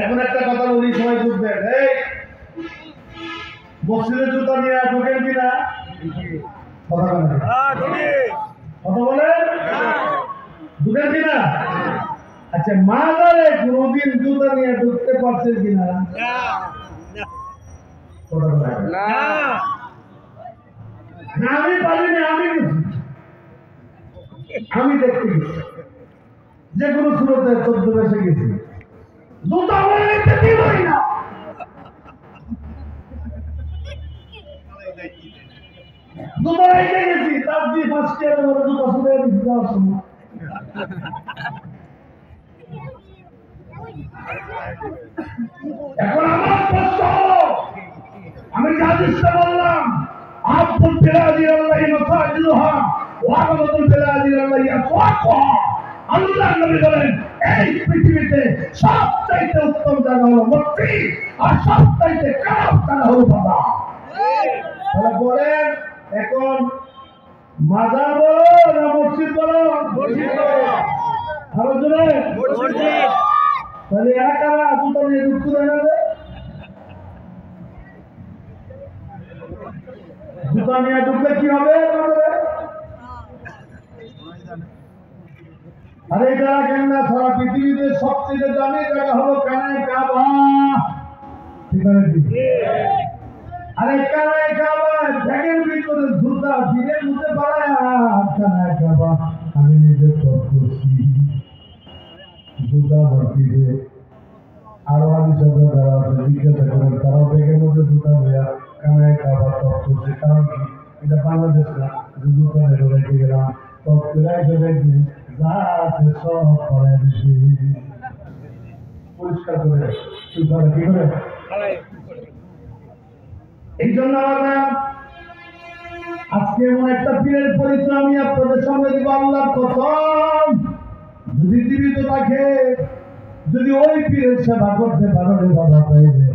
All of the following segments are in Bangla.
এখন একটা কথা বলি, সবাই বুঝবেন। এই মসজিদে জুতা নিয়ে ঢোকেন কিনা? কথা বলেন, কথা বলেন, ঢুকেন কিনা? আচ্ছা, মাজারে কোনদিন জুতা নিয়ে ঢুকতে পারছেন কিনা? কথা বলেন না। আমি পারিনি, আমি দেখতে গেছি, যে কোনো সুরতে 14 বেসে গেছি, জুতা বলে নিতে দিবই না। জুতা রেখে গেছি, তার দিয়ে ফার্স্ট ইয়ারে বলে জুতা শুনে দিচ্ছি যাওয়ার সময়। এখন আমার প্রশ্ন, আমি জাদিসটা বললাম, আব্দুল বিলাদির আল্লাহি মাসাজিদুহা ওয়া আবদুল বিলাদির আল্লাহি আসওয়াকুহা। আল্লাহর নবী বলেন, এই পৃথিবীতে সবচাইতে উত্তম জায়গা হলো মসজিদ, আর সবচাইতে খারাপ জায়গা হলো বাজার। তাহলে বলেন, এখন মাজার বলো না মসজিদ বলো? মসজিদ বলো। আরো জোরে মসজিদ। তাহলে একারা জুতা নিয়ে ঢুকতে দেয় না? জুতা নিয়ে ঢুকলে কি হবে? আরে এই জায়গা কেন না, সারা পৃথিবীতে সবচেয়ে দামি জায়গা হলো কানায় কাবা। ঠিক আছে? আরে কানায় কাবা, ব্যাগের ভিতরে জুতা ফিরে মুতে পারে। আর কানায় কাবা আমি নিজে সব করছি, জুতা ভর্তিতে। আরো আদি শব্দ যারা আছে জিজ্ঞাসা করেন, তারাও ব্যাগের মধ্যে জুতা দেয়া কানায় কাবা সব করছে। কারণ কি? এটা বাংলাদেশ না, জুতা রেখে গেলাম সব দেখবি যা আছে সব করে দিচ্ছি, পরিষ্কার করে কি করে। এই জন্য আমরা আজকে এমন একটা পীরের পরিচয় আমি আপনাদের সামনে দিব, আল্লাহর কসম, যদি জীবিত থাকে, যদি ওই পীরের সেবা করতে পারো রে বাবা, পাইবে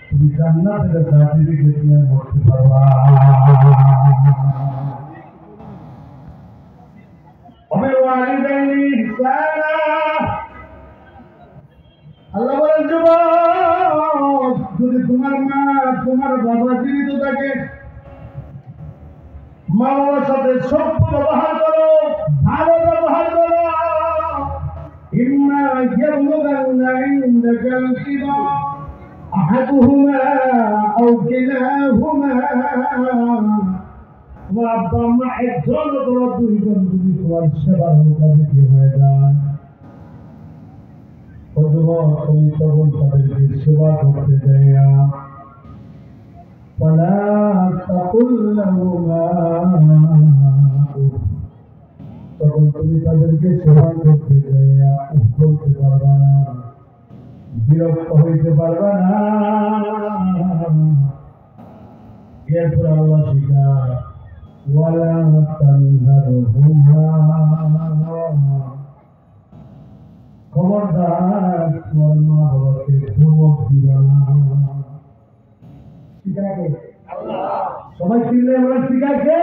তুমি জান্নাতের সার্টিফিকেট নিয়ে মরতে পারবা। আল্লাহ বলেন, যুবক, যদি তোমার মা তোমার বাবা জীবিত থাকে, মা বাবার সাথে সভ্য ব্যবহার করো, ভালো ব্যবহার করো। ইম্মা ইয়াবলুগান্না ইনদাকা আল-কিবার আহাদুহুমা আও কিলাহুমা, তোমার আব্বা আম্মা একজন অথবা দুইজন যদি তোমার সেবার মুখাপেক্ষি হয়ে যায়, তুমি তখন তাদেরকে সেবা করতে যাইয়া তখন তুমি তাদেরকে সেবা করতে যাইয়া বলতে পারবা না, বিরক্ত হইতে পারবা না। এরপর আল্লাহ শিখায়, ওয়ালা তানহারহুমা, খবরদার তোমার মা বাবাকে ধমক দিবা না। শিখায় কে? আল্লাহ। সবাই চিনলে বলেন শিখায় কে?